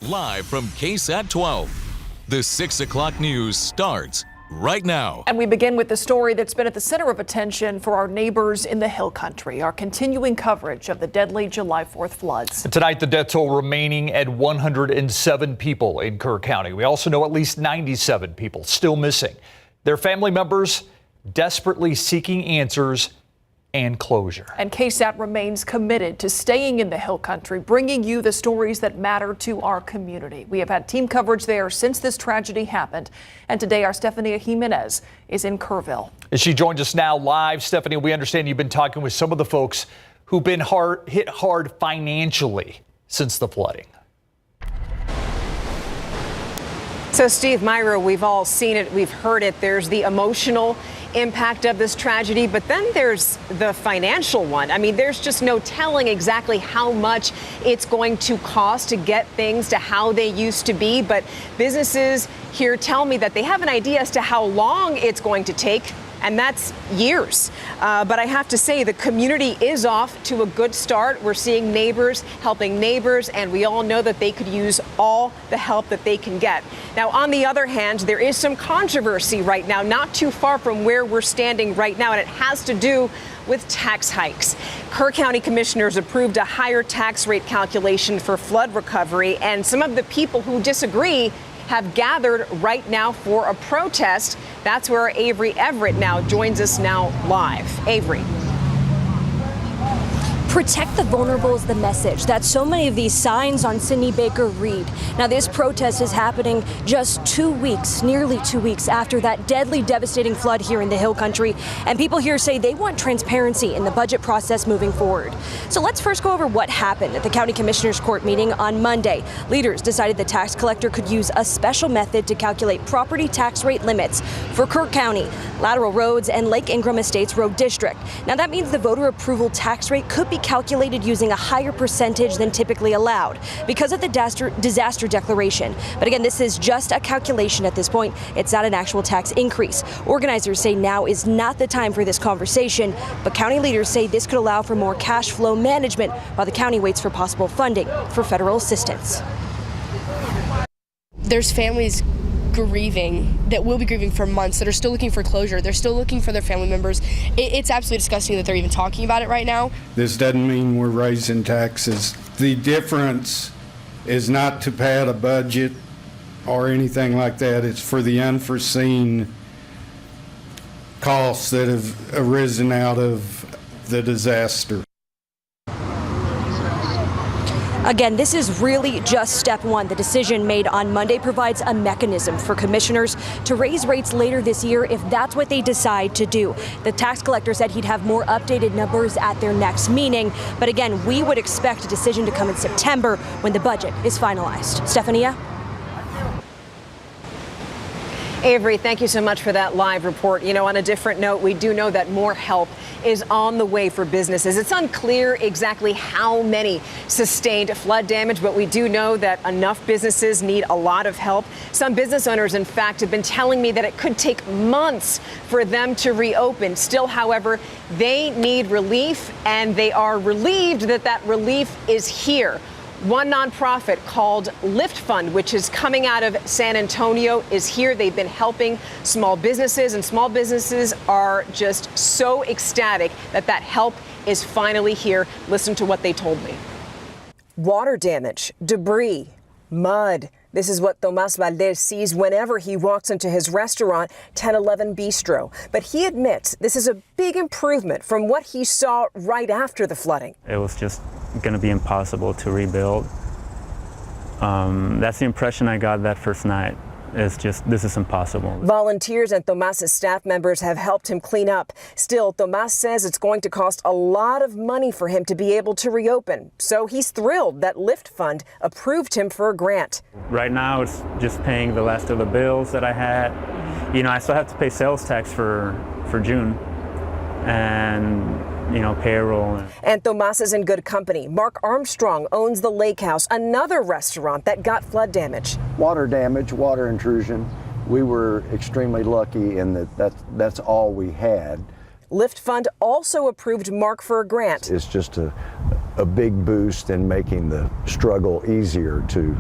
Live from KSAT 12, the 6 o'clock news starts right now. And we begin with the story that's been at the center of attention for our neighbors in the Hill Country, our continuing coverage of the deadly July 4th floods. Tonight, the death toll remaining at 107 people in Kerr County. We also know at least 97 people still missing. Their family members desperately seeking answers and closure. And KSAT remains committed to staying in the Hill Country, bringing you the stories that matter to our community. We have had team coverage there since this tragedy happened. And today, our Stephanie Jimenez is in Kerrville. As she joins us now live, Stephanie, we understand you've been talking with some of the folks who've been hit hard financially since the flooding. So, Steve, Myra, we've all seen it. We've heard it. There's the emotional impact of this tragedy, but then there's the financial one. I mean, there's just no telling exactly how much it's going to cost to get things to how they used to be. But businesses here tell me that they have an idea as to how long it's going to take. And that's years. But I have to say, the community is off to a good start. We're seeing neighbors helping neighbors, and we all know that they could use all the help that they can get. Now, on the other hand, there is some controversy right now, not too far from where we're standing right now, and it has to do with tax hikes. Kerr County commissioners approved a higher tax rate calculation for flood recovery, and some of the people who disagree have gathered right now for a protest. That's where Avery Everett now joins us now live. Avery. Protect the vulnerable is the message that so many of these signs on Sidney Baker read. Now, this protest is happening just 2 weeks, nearly 2 weeks after that deadly, devastating flood here in the Hill Country. And people here say they want transparency in the budget process moving forward. So let's first go over what happened at the County Commissioners Court meeting on Monday. Leaders decided the tax collector could use a special method to calculate property tax rate limits for Kerr County, Lateral Roads, and Lake Ingram Estates Road District. Now, that means the voter approval tax rate could be calculated using a higher percentage than typically allowed because of the disaster declaration. But again, this is just a calculation at this point. It's not an actual tax increase. Organizers say now is not the time for this conversation, but county leaders say this could allow for more cash flow management while the county waits for possible funding for federal assistance. There's families grieving that will be grieving for months, that are still looking for closure. They're still looking for their family members. It's absolutely disgusting that they're even talking about it right now. This doesn't mean we're raising taxes. The difference is not to pad a budget or anything like that. It's for the unforeseen costs that have arisen out of the disaster. Again, this is really just step one. The decision made on Monday provides a mechanism for commissioners to raise rates later this year if that's what they decide to do. The tax collector said he'd have more updated numbers at their next meeting. But again, we would expect a decision to come in September when the budget is finalized. Stephania? Avery, thank you so much for that live report. You know, on a different note, we do know that more help is on the way for businesses. It's unclear exactly how many sustained flood damage, but we do know that enough businesses need a lot of help. Some business owners, in fact, have been telling me that it could take months for them to reopen. Still, however, they need relief, and they are relieved that that relief is here. One nonprofit called Lift Fund, which is coming out of San Antonio, is here. They've been helping small businesses, and small businesses are just so ecstatic that that help is finally here. Listen to what they told me. Water damage, debris, mud. This is what Tomas Valdez sees whenever he walks into his restaurant, 1011 Bistro. But he admits this is a big improvement from what he saw right after the flooding. It was just going to be impossible to rebuild. That's the impression I got that first night. It's just, this is impossible. Volunteers and Tomas's staff members have helped him clean up. Still, Tomas says it's going to cost a lot of money for him to be able to reopen. So he's thrilled that Lift Fund approved him for a grant. Right now, it's just paying the last of the bills that I had. You know, I still have to pay sales tax for June. And payroll. And Tomas is in good company. Mark Armstrong owns the Lake House, another restaurant that got flood damage. Water damage, water intrusion. We were extremely lucky in that's all we had. Lift Fund also approved Mark for a grant. It's just a big boost in making the struggle easier to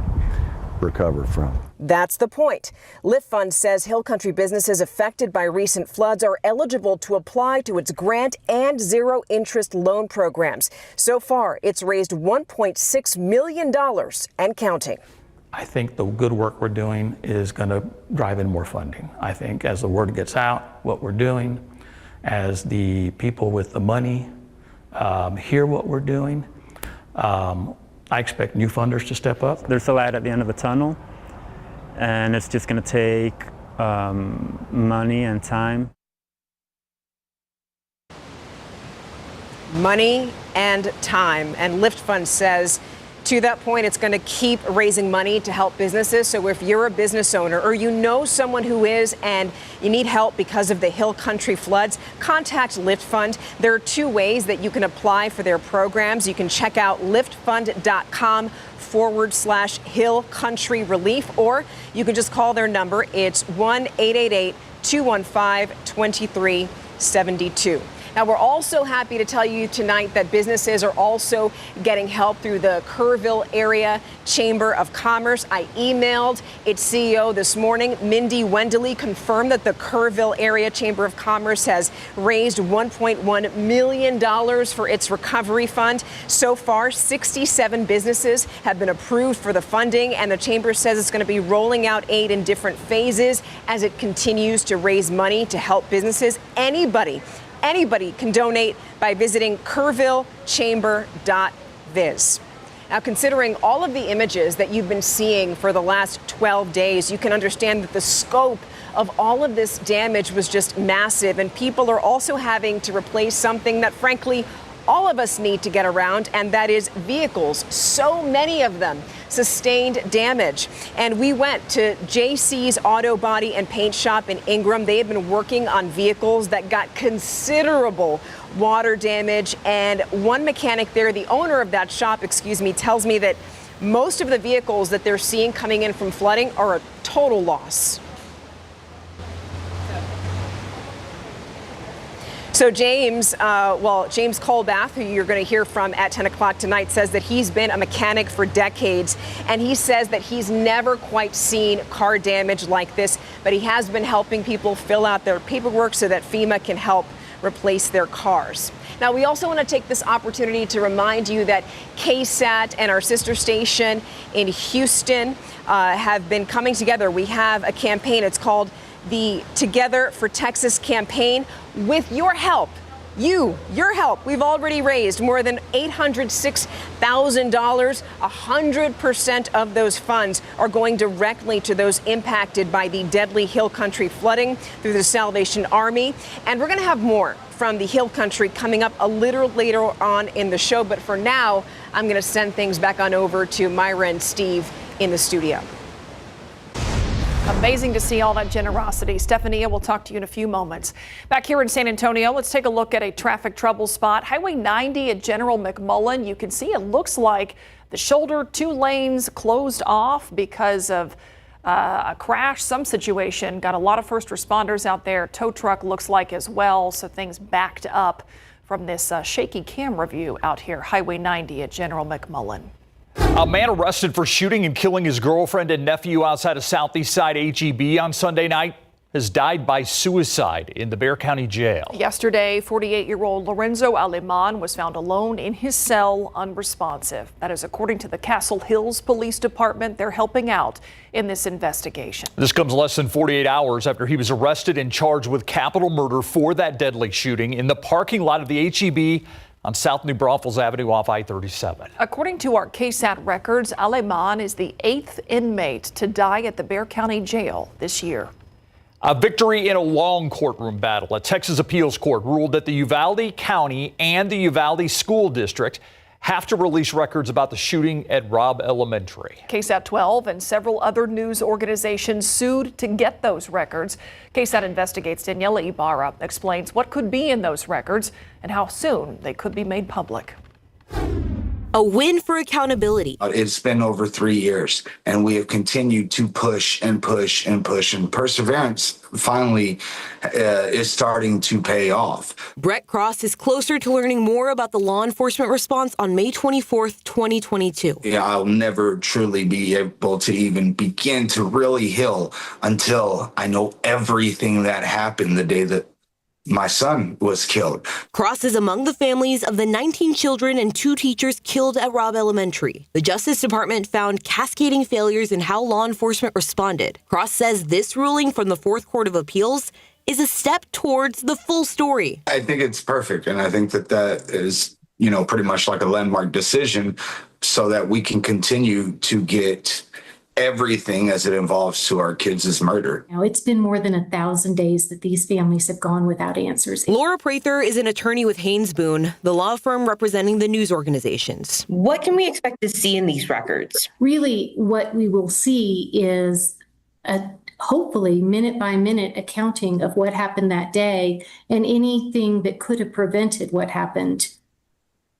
recover from. That's the point. Lift Fund says Hill Country businesses affected by recent floods are eligible to apply to its grant and zero interest loan programs. So far, it's raised $1.6 million and counting. I think the good work we're doing is going to drive in more funding. I think as the word gets out, what we're doing, as the people with the money hear what we're doing, I expect new funders to step up. There's a light at the end of the tunnel, and it's just going to take money and time. Money and time. And Lift Fund says to that point, it's going to keep raising money to help businesses. So if you're a business owner or you know someone who is and you need help because of the Hill Country floods, contact Lift Fund. There are two ways that you can apply for their programs. You can check out liftfund.com/Hill Country Relief, or you can just call their number. It's 1-888-215-2372. Now, we're also happy to tell you tonight that businesses are also getting help through the Kerrville Area Chamber of Commerce. I emailed its CEO this morning. Mindy Wendeley confirmed that the Kerrville Area Chamber of Commerce has raised $1.1 million for its recovery fund. So far, 67 businesses have been approved for the funding, and the chamber says it's going to be rolling out aid in different phases as it continues to raise money to help businesses. Anybody can donate by visiting kerrvillechamber.biz. Now, considering all of the images that you've been seeing for the last 12 days, you can understand that the scope of all of this damage was just massive, and people are also having to replace something that, frankly, all of us need to get around, and that is vehicles. So many of them sustained damage. And we went to JC's Auto Body and Paint Shop in Ingram. They have been working on vehicles that got considerable water damage. And one mechanic there, the owner of that shop, tells me that most of the vehicles that they're seeing coming in from flooding are a total loss. So James Colbath, who you're going to hear from at 10 o'clock tonight, says that he's been a mechanic for decades, and he says that he's never quite seen car damage like this, but he has been helping people fill out their paperwork so that FEMA can help replace their cars. Now, we also want to take this opportunity to remind you that KSAT and our sister station in Houston have been coming together. We have a campaign. It's called the Together for Texas campaign. With your help, your help, we've already raised more than $806,000. 100% of those funds are going directly to those impacted by the deadly Hill Country flooding through the Salvation Army. And we're going to have more from the Hill Country coming up a little later on in the show. But for now, I'm going to send things back on over to Myra and Steve in the studio. Amazing to see all that generosity. Stephanie, we'll talk to you in a few moments. Back here in San Antonio, let's take a look at a traffic trouble spot. Highway 90 at General McMullen. You can see it looks like the shoulder, 2 lanes closed off because of a crash, some situation. Got a lot of first responders out there. Tow truck looks like as well. So things backed up from this shaky camera view out here. Highway 90 at General McMullen. A man arrested for shooting and killing his girlfriend and nephew outside of Southeast Side HEB on Sunday night has died by suicide in the Bexar County Jail. Yesterday, 48-year-old Lorenzo Aleman was found alone in his cell, unresponsive. That is according to the Castle Hills Police Department. They're helping out in this investigation. This comes less than 48 hours after he was arrested and charged with capital murder for that deadly shooting in the parking lot of the HEB on South New Braunfels Avenue off I-37. According to our KSAT records, Aleman is the 8th inmate to die at the Bexar County Jail this year. A victory in a long courtroom battle. A Texas appeals court ruled that the Uvalde County and the Uvalde School District have to release records about the shooting at Robb Elementary. KSAT 12 and several other news organizations sued to get those records. KSAT investigates. Daniela Ibarra explains what could be in those records and how soon they could be made public. A win for accountability. It's been over 3 years, and we have continued to push and push and push, and perseverance finally is starting to pay off. Brett Cross is closer to learning more about the law enforcement response on May 24th, 2022. Yeah, I'll never truly be able to even begin to really heal until I know everything that happened the day that my son was killed. Cross is among the families of the 19 children and 2 teachers killed at Robb Elementary. The Justice Department found cascading failures in how law enforcement responded. Cross says this ruling from the 4th Court of Appeals is a step towards the full story. I think it's perfect, and I think that is, pretty much like a landmark decision so that we can continue to get everything as it involves to our kids' murder. Now, it's been more than 1,000 days that these families have gone without answers. Laura Prather is an attorney with Haynes Boone, the law firm representing the news organizations. What can we expect to see in these records? Really, what we will see is a hopefully minute-by-minute accounting of what happened that day and anything that could have prevented what happened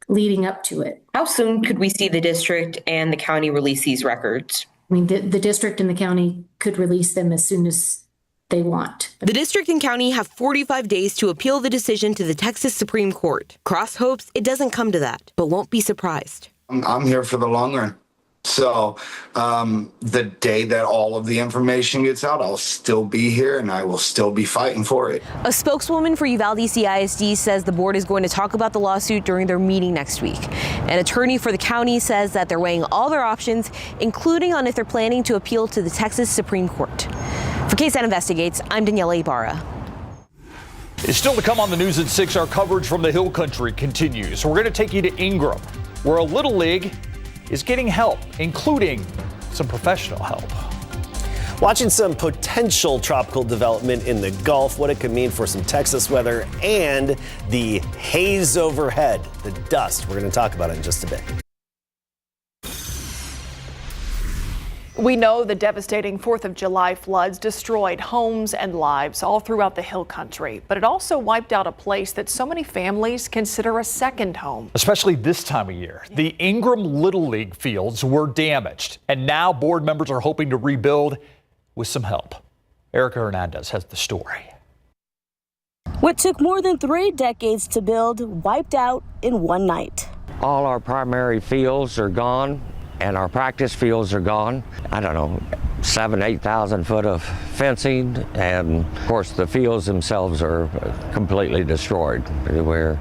leading up to it. How soon could we see the district and the county release these records? I mean, the district and the county could release them as soon as they want. The district and county have 45 days to appeal the decision to the Texas Supreme Court. Cross hopes it doesn't come to that, but won't be surprised. I'm here for the long run. So the day that all of the information gets out, I'll still be here and I will still be fighting for it. A spokeswoman for Uvalde CISD says the board is going to talk about the lawsuit during their meeting next week. An attorney for the county says that they're weighing all their options, including on if they're planning to appeal to the Texas Supreme Court. For KSAT Investigates, I'm Danielle Ibarra. It's still to come on the news at 6. Our coverage from the Hill Country continues. We're going to take you to Ingram, where a Little League is getting help, including some professional help. Watching some potential tropical development in the Gulf, what it could mean for some Texas weather, and the haze overhead, the dust. We're going to talk about it in just a bit. We know the devastating 4th of July floods destroyed homes and lives all throughout the Hill Country, but it also wiped out a place that so many families consider a second home. Especially this time of year. The Ingram Little League fields were damaged, and now board members are hoping to rebuild with some help. Erica Hernandez has the story. What took more than 3 decades to build wiped out in one night. All our primary fields are gone. And our practice fields are gone. I don't know, 7,000 to 8,000 foot of fencing, and of course the fields themselves are completely destroyed, where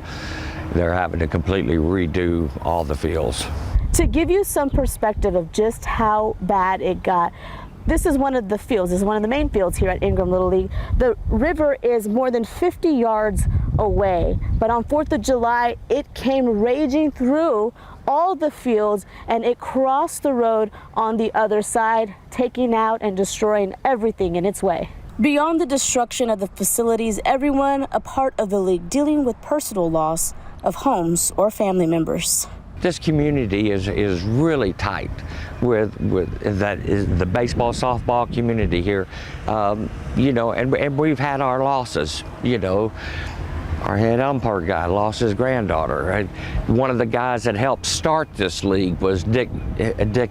they're having to completely redo all the fields. To give you some perspective of just how bad it got, this is one of the fields, this is one of the main fields here at Ingram Little League. The river is more than 50 yards away, but on 4th of July, it came raging through all the fields and it crossed the road on the other side, taking out and destroying everything in its way. Beyond the destruction of the facilities, everyone a part of the league dealing with personal loss of homes or family members. This community is really tight with that is the baseball, softball community here, and we've had our losses, Our head umpire guy lost his granddaughter. One of the guys that helped start this league was Dick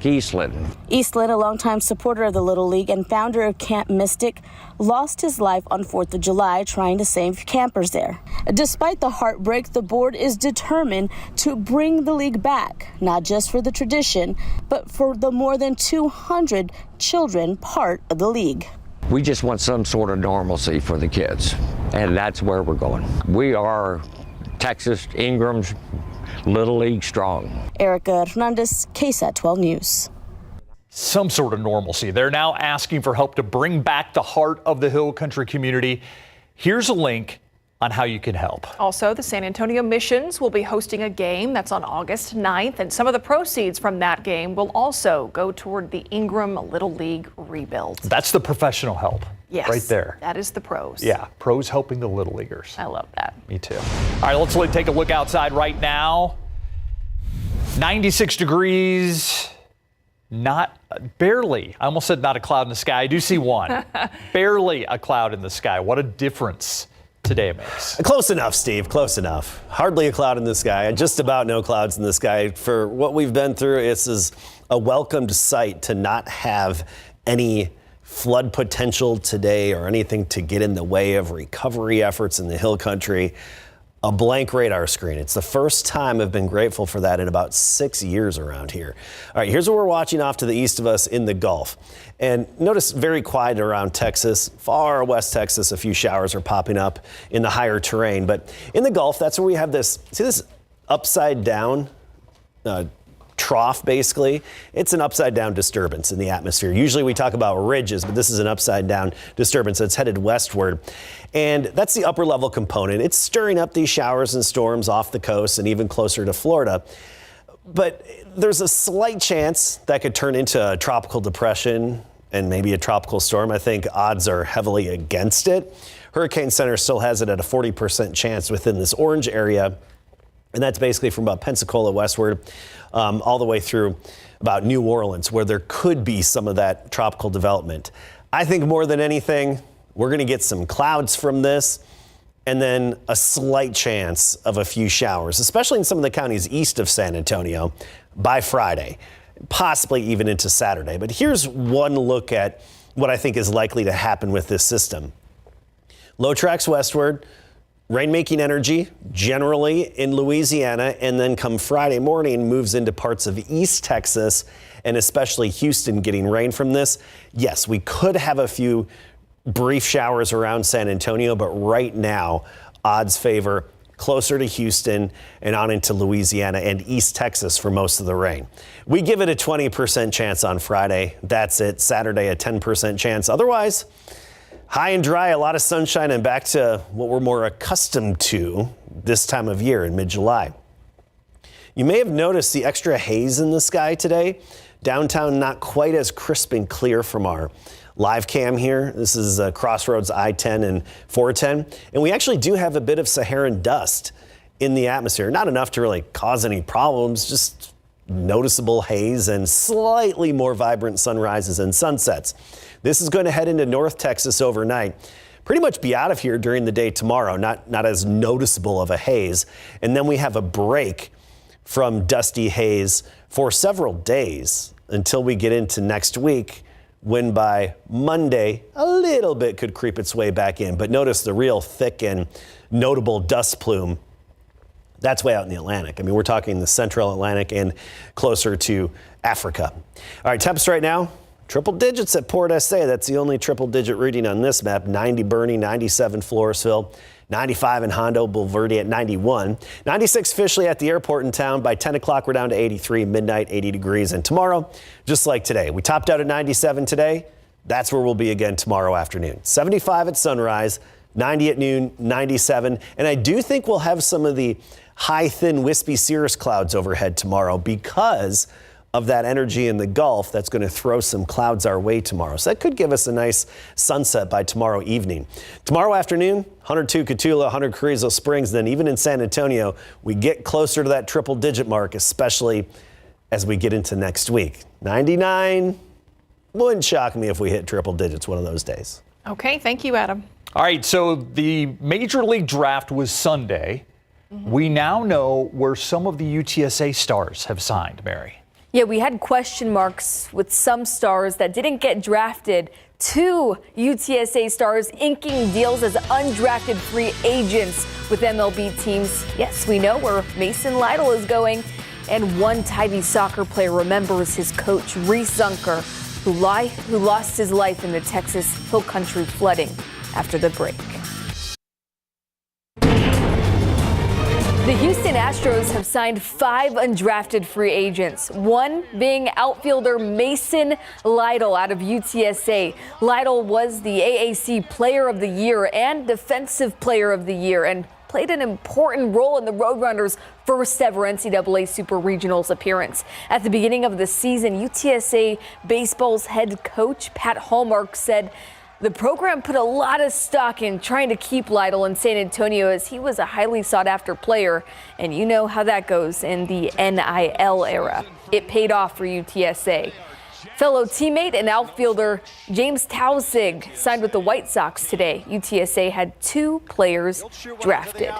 Eastland. Eastland, a longtime supporter of the Little League and founder of Camp Mystic, lost his life on 4th of July trying to save campers there. Despite the heartbreak, the board is determined to bring the league back, not just for the tradition, but for the more than 200 children part of the league. We just want some sort of normalcy for the kids, and that's where we're going. We are Texas Ingram's Little League strong. Erica Hernandez, KSAT 12 News. Some sort of normalcy. They're now asking for help to bring back the heart of the Hill Country community. Here's a link on how you can help. Also, the San Antonio Missions will be hosting a game that's on August 9th, and some of the proceeds from that game will also go toward the Ingram Little League rebuild. That's the professional help. Yes, right there. That is the pros. Yeah, pros helping the Little Leaguers. I love that. Me too. All right, let's take a look outside right now. 96 degrees. Barely. I almost said not a cloud in the sky. I do see one. Barely a cloud in the sky. What a difference today, Mace. Close enough, Steve. Close enough. Hardly a cloud in the sky. Just about no clouds in the sky. For what we've been through, this is a welcomed sight to not have any flood potential today or anything to get in the way of recovery efforts in the hill country. A blank radar screen. It's the first time I've been grateful for that in about 6 years around here. All right, here's what we're watching off to the east of us in the Gulf. And notice very quiet around Texas, far west Texas, a few showers are popping up in the higher terrain. But in the Gulf, that's where we have this, see this upside down trough, basically. It's an upside down disturbance in the atmosphere. Usually we talk about ridges, but this is an upside down disturbance that's headed westward. And that's the upper level component. It's stirring up these showers and storms off the coast and even closer to Florida. But there's a slight chance that could turn into a tropical depression and maybe a tropical storm. I think odds are heavily against it. Hurricane Center still has it at a 40% chance within this orange area. And that's basically from about Pensacola westward all the way through about New Orleans, where there could be some of that tropical development. I think more than anything, we're going to get some clouds from this and then a slight chance of a few showers, especially in some of the counties east of San Antonio by Friday, possibly even into Saturday. But here's one look at what I think is likely to happen with this system. Low tracks westward. Rain-making energy generally in Louisiana, and then come Friday morning moves into parts of East Texas and especially Houston getting rain from this. Yes, we could have a few brief showers around San Antonio, but right now odds favor closer to Houston and on into Louisiana and East Texas for most of the rain. We give it a 20% chance on Friday. That's it. Saturday, a 10% chance. Otherwise, high and dry, a lot of sunshine, and back to what we're more accustomed to this time of year in mid-July. You may have noticed the extra haze in the sky today. Downtown not quite as crisp and clear from our live cam here. This is Crossroads I-10 and 410. And we actually do have a bit of Saharan dust in the atmosphere. Not enough to really cause any problems, just noticeable haze and slightly more vibrant sunrises and sunsets. This is going to head into North Texas overnight. Pretty much be out of here during the day tomorrow, not as noticeable of a haze. And then we have a break from dusty haze for several days until we get into next week, when by Monday, a little bit could creep its way back in. But notice the real thick and notable dust plume. That's way out in the Atlantic. I mean, we're talking the central Atlantic and closer to Africa. All right, temps right now, triple digits at Port SA. That's the only triple digit reading on this map. 90 Boerne, 97 Floresville, 95 in Hondo, Bulverde at 91. 96 officially at the airport in town. By 10 o'clock, we're down to 83, midnight 80 degrees. And tomorrow, just like today, we topped out at 97 today. That's where we'll be again tomorrow afternoon. 75 at sunrise, 90 at noon, 97. And I do think we'll have some of the high, thin, wispy cirrus clouds overhead tomorrow because of that energy in the Gulf that's going to throw some clouds our way tomorrow. So that could give us a nice sunset by tomorrow evening. Tomorrow afternoon, 102 Cotulla, 100 Carrizo Springs. Then even in San Antonio, we get closer to that triple digit mark, especially as we get into next week. 99 wouldn't shock me if we hit triple digits one of those days. Okay, thank you, Adam. All right, so the Major League Draft was Sunday. We now know where some of the UTSA stars have signed, Mary. Yeah, we had question marks with some stars that didn't get drafted. 2 UTSA stars inking deals as undrafted free agents with MLB teams. Yes, we know where Mason Lytle is going. And one Tidy soccer player remembers his coach, Reese Zucker, who lost his life in the Texas Hill Country flooding after the break. The Houston Astros have signed 5 undrafted free agents, one being outfielder Mason Lytle out of UTSA. Lytle was the AAC Player of the Year and Defensive Player of the Year and played an important role in the Roadrunners' first ever NCAA Super Regionals appearance. At the beginning of the season, UTSA baseball's head coach, Pat Hallmark, said the program put a lot of stock in trying to keep Lytle in San Antonio as he was a highly sought after player. And you know how that goes in the NIL era. It paid off for UTSA. Fellow teammate and outfielder James Tausig signed with the White Sox today. UTSA had 2 players drafted.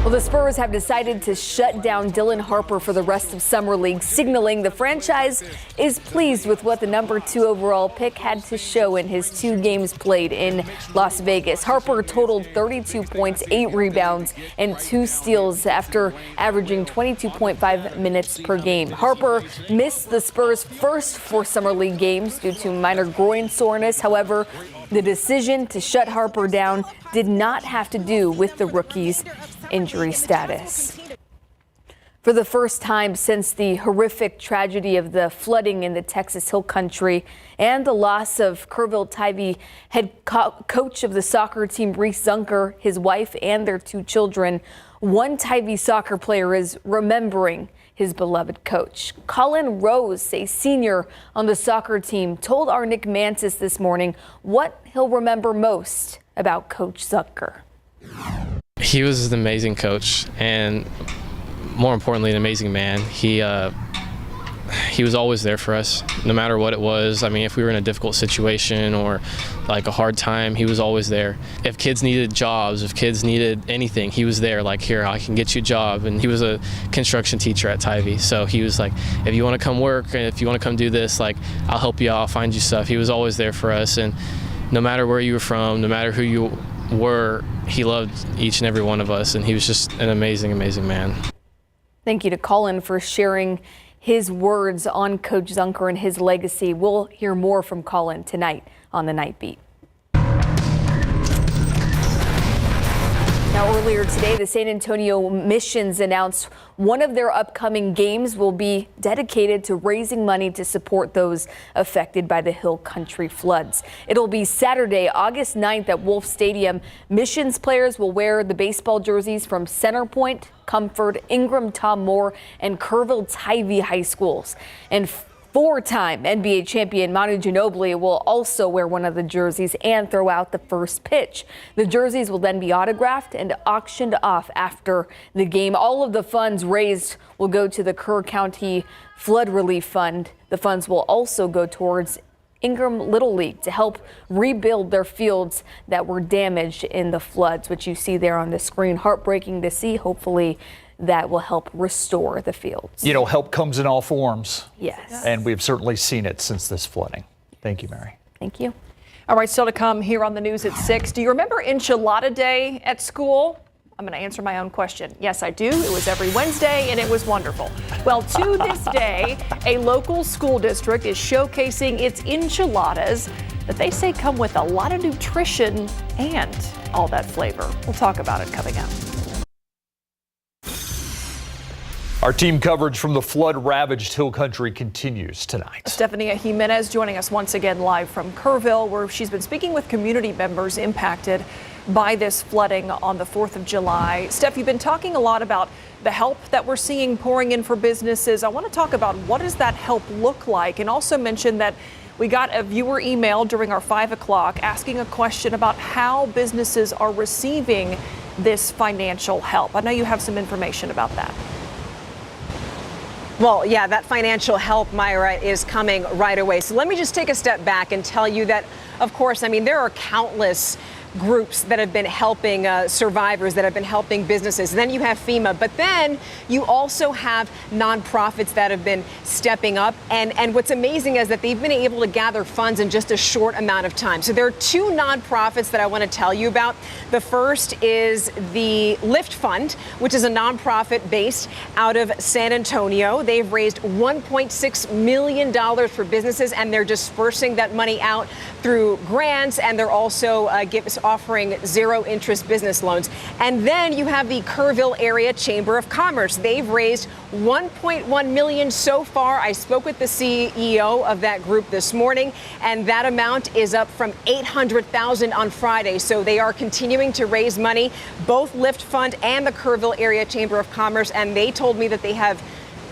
Well, the Spurs have decided to shut down Dylan Harper for the rest of Summer League, signaling the franchise is pleased with what the number 2 overall pick had to show in his 2 games played in Las Vegas. Harper totaled 32 points, 8 rebounds, and 2 steals after averaging 22.5 minutes per game. Harper missed the Spurs' first 4 Summer League games due to minor groin soreness. However, the decision to shut Harper down did not have to do with the rookie's injury status. For the first time since the horrific tragedy of the flooding in the Texas Hill Country and the loss of Kerrville-Tivy head coach of the soccer team, Reese Zucker, his wife, and their 2 children, one Tivy soccer player is remembering his beloved coach. Colin Rose, a senior on the soccer team, told our Nick Mantis this morning what he'll remember most about Coach Zucker. He was an amazing coach, and more importantly, an amazing man. He was always there for us, no matter what it was. I mean, if we were in a difficult situation or like a hard time, he was always there. If kids needed jobs, if kids needed anything, he was there. Like, here, I can get you a job. And he was a construction teacher at Tivy, so he was like, if you want to come work and if you want to come do this, like, I'll help you out, I'll find you stuff. He was always there for us, and no matter where you were from, no matter who you were, he loved each and every one of us, and he was just an amazing, amazing man. Thank you to Colin for sharing his words on Coach Zucker and his legacy. We'll hear more from Colin tonight on the Night Beat. Now, earlier today, the San Antonio Missions announced one of their upcoming games will be dedicated to raising money to support those affected by the Hill Country floods. It'll be Saturday, August 9th at Wolf Stadium. Missions players will wear the baseball jerseys from Centerpoint, Comfort, Ingram, Tom Moore, and Kerrville-Tivy high schools. And 4-time NBA champion Manu Ginobili will also wear one of the jerseys and throw out the first pitch. The jerseys will then be autographed and auctioned off after the game. All of the funds raised will go to the Kerr County Flood Relief Fund. The funds will also go towards Ingram Little League to help rebuild their fields that were damaged in the floods, which you see there on the screen. Heartbreaking to see. Hopefully that will help restore the fields. You know, help comes in all forms. Yes. And we've certainly seen it since this flooding. Thank you, Mary. Thank you. All right, still to come here on the news at 6. Do you remember Enchilada Day at school? I'm going to answer my own question. Yes, I do. It was every Wednesday, and it was wonderful. Well, to this day, a local school district is showcasing its enchiladas that they say come with a lot of nutrition and all that flavor. We'll talk about it coming up. Our team coverage from the flood-ravaged Hill Country continues tonight. Stephanie Jimenez joining us once again live from Kerrville, where she's been speaking with community members impacted by this flooding on the 4th of July. Steph, you've been talking a lot about the help that we're seeing pouring in for businesses. I want to talk about what does that help look like, and also mention that we got a viewer email during our 5 o'clock asking a question about how businesses are receiving this financial help. I know you have some information about that. Well, yeah, that financial help, Myra, is coming right away. So let me just take a step back and tell you that, of course, I mean, there are countless groups that have been helping survivors, that have been helping businesses. And then you have FEMA, but then you also have nonprofits that have been stepping up. And what's amazing is that they've been able to gather funds in just a short amount of time. So there are 2 nonprofits that I want to tell you about. The first is the Lift Fund, which is a nonprofit based out of San Antonio. They've raised $1.6 million for businesses, and they're dispersing that money out through grants, and they're also offering zero-interest business loans. And then you have the Kerrville Area Chamber of Commerce. They've raised $1.1 million so far. I spoke with the CEO of that group this morning, and that amount is up from $800,000 on Friday. So they are continuing to raise money, both Lift Fund and the Kerrville Area Chamber of Commerce, and they told me that they have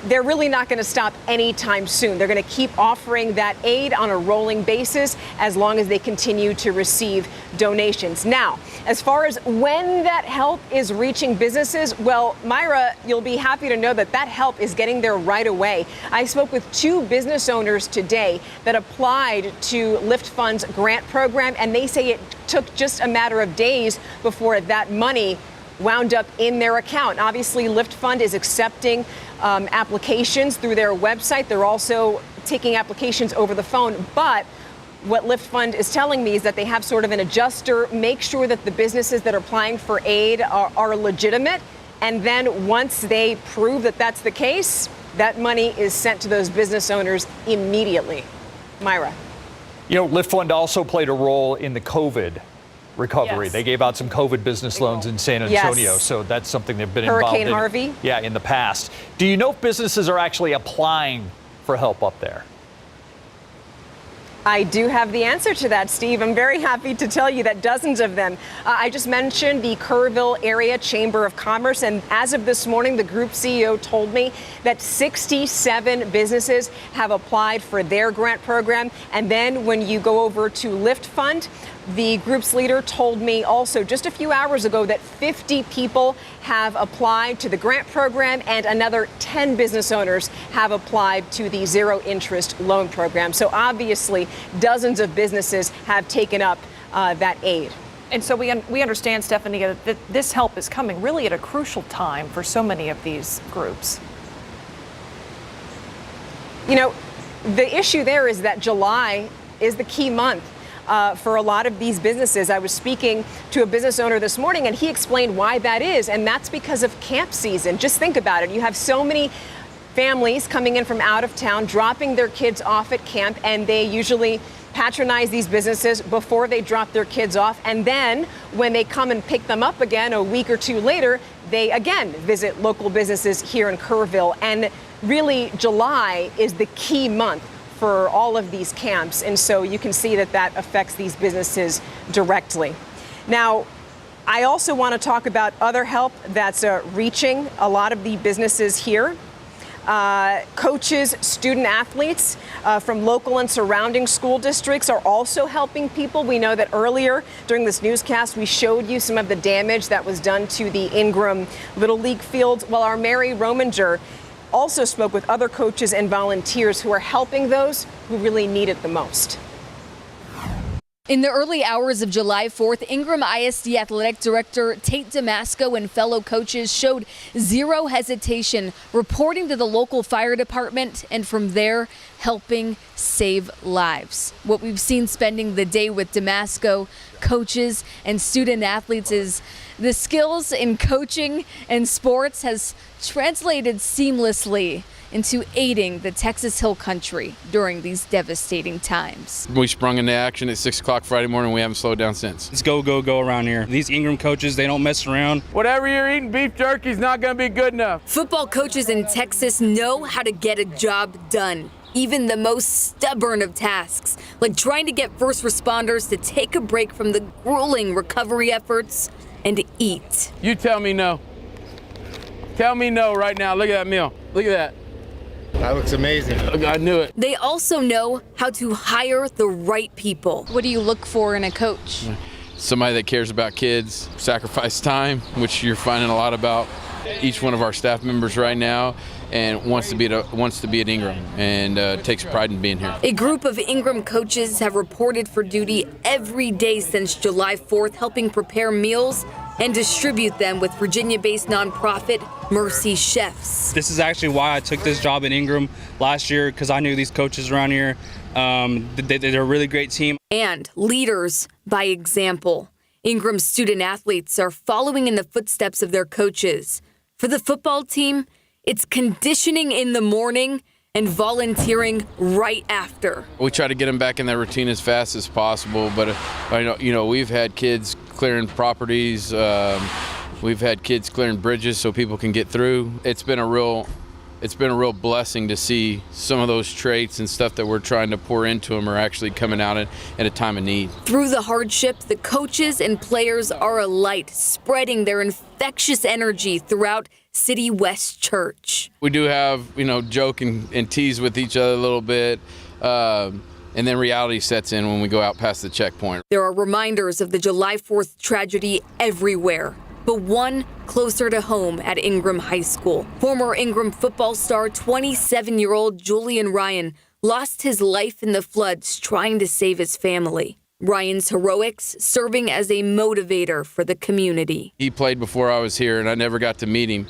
they're really not going to stop anytime soon. They're going to keep offering that aid on a rolling basis as long as they continue to receive donations. Now, as far as when that help is reaching businesses, well, Myra, you'll be happy to know that that help is getting there right away. I spoke with 2 business owners today that applied to Lift Fund's grant program, and they say it took just a matter of days before that money wound up in their account. Obviously, Lift Fund is accepting applications through their website. They're also taking applications over the phone. But what Lift Fund is telling me is that they have sort of an adjuster make sure that the businesses that are applying for aid are legitimate. And then once they prove that that's the case, that money is sent to those business owners immediately. Myra. You know, Lift Fund also played a role in the COVID recovery. Yes. They gave out some COVID business loans in San Antonio, Yes. so that's something they've been Hurricane involved in. Harvey? Yeah, in the past. Do you know if businesses are actually applying for help up there? I do have the answer to that, Steve. I'm very happy to tell you that dozens of them. I just mentioned the Kerrville Area Chamber of Commerce, and as of this morning, the group CEO told me that 67 businesses have applied for their grant program. And then when you go over to Lift Fund, the group's leader told me also just a few hours ago that 50 people have applied to the grant program and another 10 business owners have applied to the zero interest loan program. So obviously, dozens of businesses have taken up that aid. And so we understand, Stephanie, that this help is coming really at a crucial time for so many of these groups. You know, the issue there is that July is the key month for a lot of these businesses. I was speaking to a business owner this morning, and he explained why that is, and that's because of camp season. Just think about it. You have so many families coming in from out of town, dropping their kids off at camp, and they usually patronize these businesses before they drop their kids off. And then when they come and pick them up again a week or 2 later, they again visit local businesses here in Kerrville. And really, July is the key month for all of these camps. And so you can see that that affects these businesses directly. Now, I also want to talk about other help that's reaching a lot of the businesses here. Coaches, student athletes from local and surrounding school districts are also helping people. We know that earlier during this newscast, we showed you some of the damage that was done to the Ingram Little League fields. Well, our Mary Rominger also spoke with other coaches and volunteers who are helping those who really need it the most. In the early hours of July 4th, Ingram ISD Athletic Director Tate Damasco and fellow coaches showed zero hesitation, reporting to the local fire department and from there helping save lives. What we've seen spending the day with Damasco, coaches and student athletes is the skills in coaching and sports has translated seamlessly into aiding the Texas Hill Country during these devastating times. We sprung into action at 6 o'clock Friday morning. We haven't slowed down since. It's go, go, go around here. These Ingram coaches, they don't mess around. Whatever you're eating, beef jerky is not going to be good enough. Football coaches in Texas know how to get a job done, even the most stubborn of tasks, like trying to get first responders to take a break from the grueling recovery efforts and to eat. You tell me no. Tell me no right now. Look at that meal. Look at that. That looks amazing. I knew it. They also know how to hire the right people. What do you look for in a coach? Somebody that cares about kids, sacrifice time, which you're finding a lot about each one of our staff members right now, and wants to be at Ingram and takes pride in being here. A group of Ingram coaches have reported for duty every day since July 4th, helping prepare meals and distribute them with Virginia-based nonprofit Mercy Chefs. This is actually why I took this job in Ingram last year, because I knew these coaches around here. They're a really great team. And leaders by example. Ingram student athletes are following in the footsteps of their coaches. For the football team, it's conditioning in the morning and volunteering right after. We try to get them back in their routine as fast as possible, but we've had kids clearing properties, we've had kids clearing bridges so people can get through. It's been a real it's been a real blessing to see some of those traits and stuff that we're trying to pour into them are actually coming out at a time of need. Through the hardship, the coaches and players are a light, spreading their infectious energy throughout City West Church. We do have, joke and tease with each other a little bit. And then reality sets in when we go out past the checkpoint. There are reminders of the July 4th tragedy everywhere, but one closer to home at Ingram High School. Former Ingram football star 27-year-old Julian Ryan lost his life in the floods trying to save his family. Ryan's heroics serving as a motivator for the community. He played before I was here, and I never got to meet him.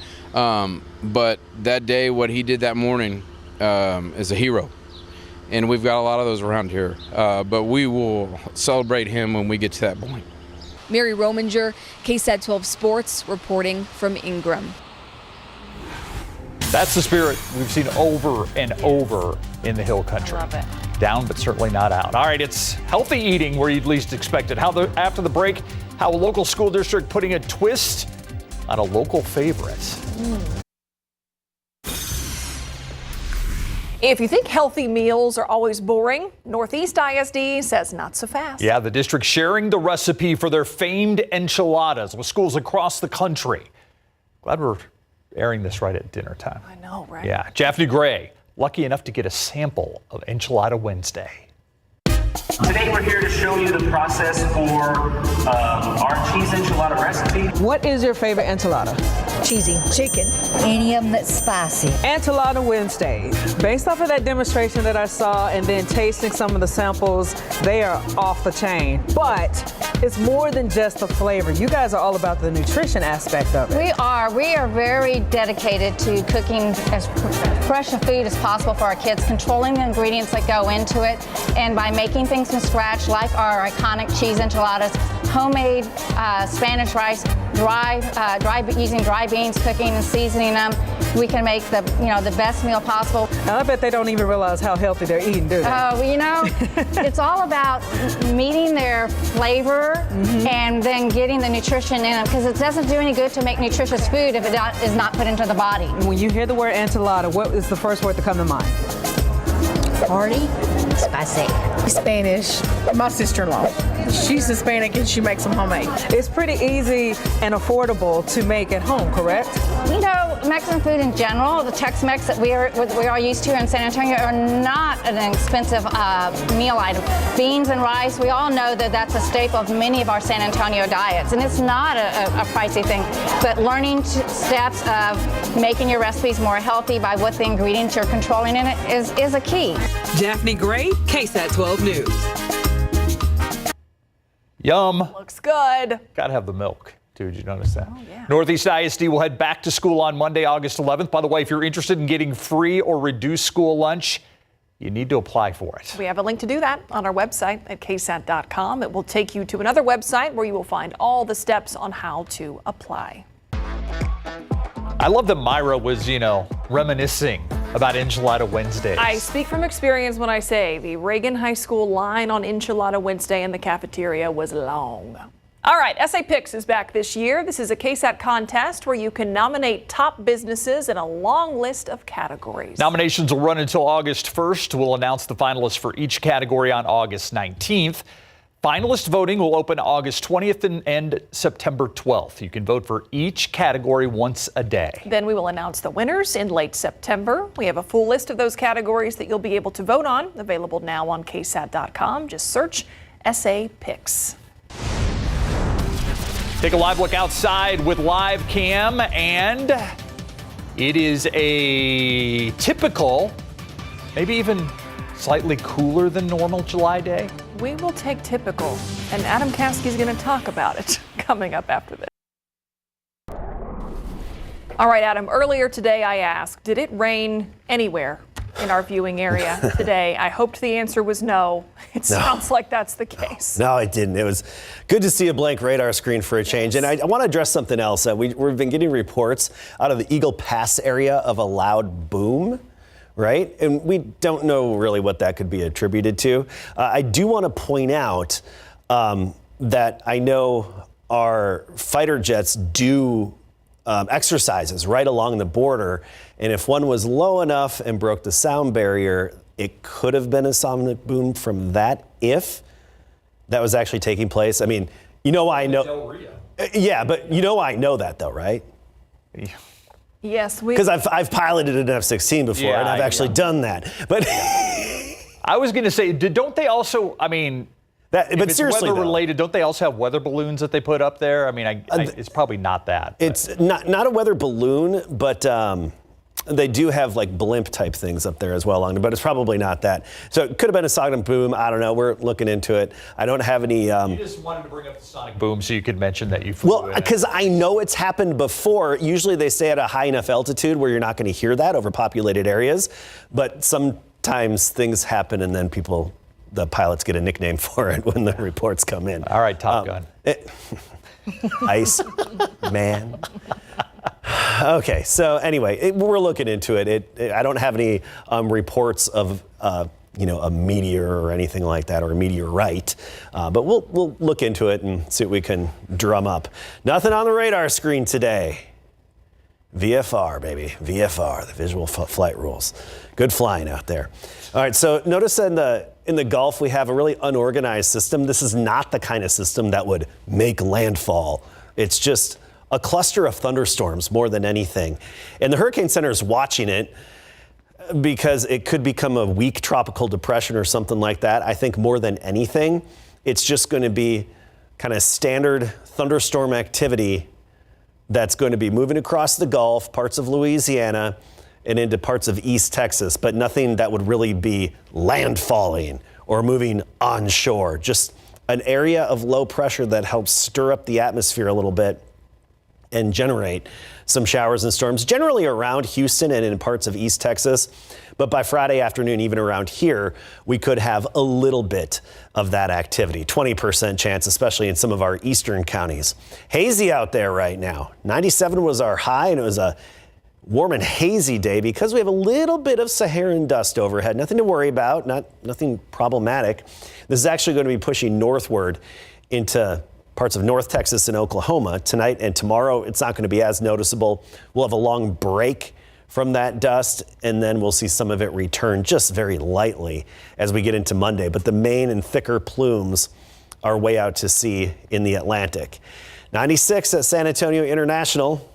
But that day, what he did that morning is a hero. And we've got a lot of those around here. But we will celebrate him when we get to that point. Mary Rominger, KSAT 12 Sports, reporting from Ingram. That's the spirit we've seen over and over in the Hill Country. I love it. Down, but certainly not out. All right, it's healthy eating where you'd least expect it. After the break, how a local school district putting a twist on a local favorite. If you think healthy meals are always boring, Northeast ISD says not so fast. Yeah, the district sharing the recipe for their famed enchiladas with schools across the country. Glad we're airing this right at dinner time. I know, right? Yeah, Jaffney Gray, lucky enough to get a sample of Enchilada Wednesday. Today we're here to show you the process for our cheese enchilada recipe. What is your favorite enchilada? Cheesy. Chicken. Any of them that's spicy. Enchilada Wednesdays. Based off of that demonstration that I saw and then tasting some of the samples, they are off the chain. But it's more than just the flavor. You guys are all about the nutrition aspect of it. We are very dedicated to cooking as fresh a food as possible for our kids, controlling the ingredients that go into it, and by making things from scratch, like our iconic cheese enchiladas, homemade Spanish rice, using dry beans, cooking and seasoning them, we can make the best meal possible. And I bet they don't even realize how healthy they're eating, do they? Oh, it's all about meeting their flavor and then getting the nutrition in them, because it doesn't do any good to make nutritious food if it is not put into the body. When you hear the word enchilada, what is the first word to come to mind? Party. Spicy. Spanish. My sister-in-law. She's Hispanic and she makes them homemade. It's pretty easy and affordable to make at home, correct? Mexican food in general, the Tex-Mex that we are used to in San Antonio, are not an expensive meal item. Beans and rice, we all know that that's a staple of many of our San Antonio diets, and it's not a pricey thing. But learning steps of making your recipes more healthy by what the ingredients you're controlling in it is a key. Jaffney Gray, KSAT 12 News. Yum. Looks good. Gotta have the milk, too. Did you notice that? Oh, yeah. Northeast ISD will head back to school on Monday, August 11th. By the way, if you're interested in getting free or reduced school lunch, you need to apply for it. We have a link to do that on our website at ksat.com. It will take you to another website where you will find all the steps on how to apply. I love that Myra was, reminiscing about Enchilada Wednesdays. I speak from experience when I say the Reagan High School line on Enchilada Wednesday in the cafeteria was long. All right, SA Picks is back this year. This is a KSAT contest where you can nominate top businesses in a long list of categories. Nominations will run until August 1st. We'll announce the finalists for each category on August 19th. Finalist voting will open August 20th and end September 12th. You can vote for each category once a day. Then we will announce the winners in late September. We have a full list of those categories that you'll be able to vote on, available now on KSAT.com. Just search SA Picks. Take a live look outside with Live Cam, and it is a typical, maybe even slightly cooler than normal July day. We will take typical, and Adam Caskey's going to talk about it coming up after this. All right, Adam, earlier today I asked, did it rain anywhere in our viewing area today? I hoped the answer was no. It sounds like that's the case. No, it didn't. It was good to see a blank radar screen for a change. And I want to address something else. We've been getting reports out of the Eagle Pass area of a loud boom. Right? And we don't know really what that could be attributed to. I do want to point out that I know our fighter jets do exercises right along the border. And if one was low enough and broke the sound barrier, it could have been a sonic boom from that if that was actually taking place. I mean, you know why I know. Yeah, but you know why I know that though, right? Yes, because I've piloted an F-16 before, and I've actually done that. But I was going to say, don't they also? I mean, but it's seriously, weather related. Don't they also have weather balloons that they put up there? I mean, it's probably not that. It's not a weather balloon, but they do have like blimp type things up there as well, but it's probably not that. So it could have been a sonic boom. I don't know. We're looking into it. I don't have any. You just wanted to bring up the sonic boom so you could mention that you flew. Well, because I know it's happened before. Usually they stay at a high enough altitude where you're not going to hear that over populated areas. But sometimes things happen and then the pilots get a nickname for it when the reports come in. All right, Top Gun. Ice Man. Okay, so anyway, we're looking into it. I don't have any reports of a meteor or anything like that, or a meteorite, but we'll look into it and see what we can drum up. Nothing on the radar screen today. VFR, baby, VFR, the visual flight rules. Good flying out there. All right, so notice in the Gulf we have a really unorganized system. This is not the kind of system that would make landfall. It's just a cluster of thunderstorms more than anything. And the Hurricane Center is watching it because it could become a weak tropical depression or something like that. I think more than anything, it's just going to be kind of standard thunderstorm activity that's going to be moving across the Gulf, parts of Louisiana, and into parts of East Texas, but nothing that would really be landfalling or moving onshore. Just an area of low pressure that helps stir up the atmosphere a little bit and generate some showers and storms, generally around Houston and in parts of East Texas. But by Friday afternoon, even around here, we could have a little bit of that activity. 20% chance, especially in some of our eastern counties. Hazy out there right now. 97 was our high, and it was a warm and hazy day because we have a little bit of Saharan dust overhead. Nothing to worry about, nothing problematic. This is actually going to be pushing northward into parts of North Texas and Oklahoma tonight and tomorrow. It's not going to be as noticeable. We'll have a long break from that dust, and then we'll see some of it return just very lightly as we get into Monday. But the main and thicker plumes are way out to sea in the Atlantic. 96 at San Antonio International,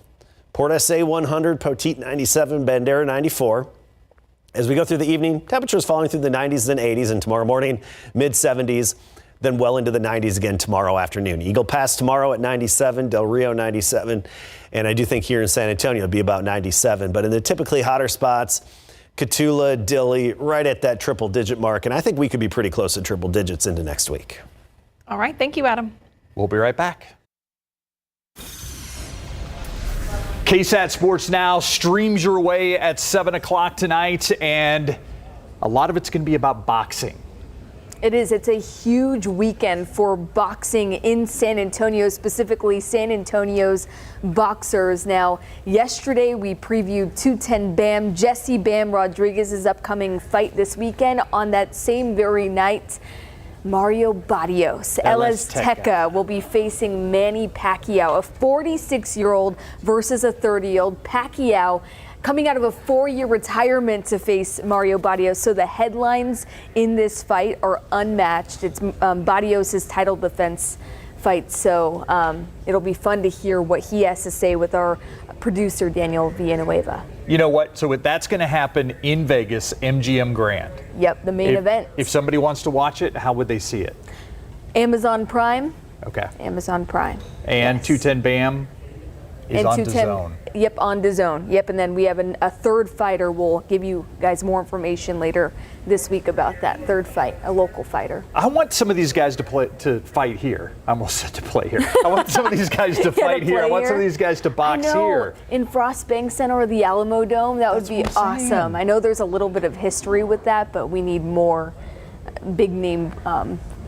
Port SA 100, Poteet 97, Bandera 94. As we go through the evening, temperatures falling through the 90s and 80s, and tomorrow morning, mid-70s. Then well into the 90s again tomorrow afternoon. Eagle Pass tomorrow at 97, Del Rio 97, and I do think here in San Antonio it'll be about 97. But in the typically hotter spots, Cotulla, Dilley, right at that triple-digit mark, and I think we could be pretty close to triple digits into next week. All right, thank you, Adam. We'll be right back. KSAT Sports Now streams your way at 7 o'clock tonight, and a lot of it's going to be about boxing. It is. It's a huge weekend for boxing in San Antonio, specifically San Antonio's boxers. Now, yesterday we previewed 210 Bam, Jesse Bam Rodriguez's upcoming fight this weekend. On that same very night, Mario Barrios, El Azteca, will be facing Manny Pacquiao, a 46-year-old versus a 30-year-old. Pacquiao coming out of a 4-year retirement to face Mario Barrios. So the headlines in this fight are unmatched. It's Barrios' title defense fight. So it'll be fun to hear what he has to say with our producer, Daniel Villanueva. You know what? So that's going to happen in Vegas, MGM Grand. Yep, the main event. If somebody wants to watch it, how would they see it? Amazon Prime. Okay. Amazon Prime. And yes. 210 Bam is on DAZN. Yep, on DAZN. Yep, and then we have a third fighter. We'll give you guys more information later this week about that third fight, a local fighter. I want some of these guys to fight here. I almost said to play here. I want some of these guys to fight here. I want some of these guys to box here. In Frost Bank Center or the Alamo Dome, that would be awesome. I know there's a little bit of history with that, but we need more big name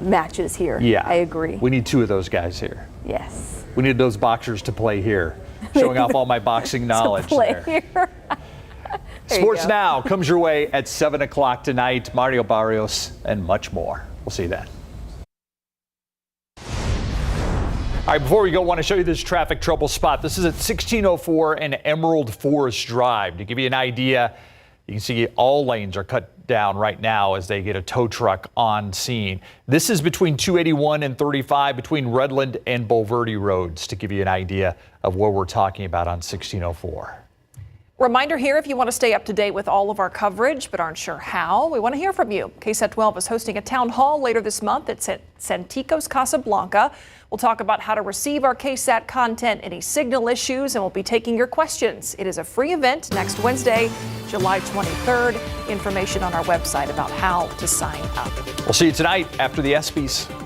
matches here. Yeah, I agree. We need 2 of those guys here. Yes. We need those boxers to play here. Showing off all my boxing knowledge there. Sports Now comes your way at 7 o'clock tonight. Mario Barrios and much more. We'll see you then. All right, before we go, I want to show you this traffic trouble spot. This is at 1604 and Emerald Forest Drive. To give you an idea, you can see all lanes are cut down right now as they get a tow truck on scene. This is between 281 and 35 between Redland and Bulverde roads, to give you an idea of what we're talking about on 1604. Reminder here, if you want to stay up to date with all of our coverage but aren't sure how, we want to hear from you. KSAT 12 is hosting a town hall later this month at Santikos Casablanca. We'll talk about how to receive our KSAT content, any signal issues, and we'll be taking your questions. It is a free event next Wednesday, July 23rd. Information on our website about how to sign up. We'll see you tonight after the ESPYs.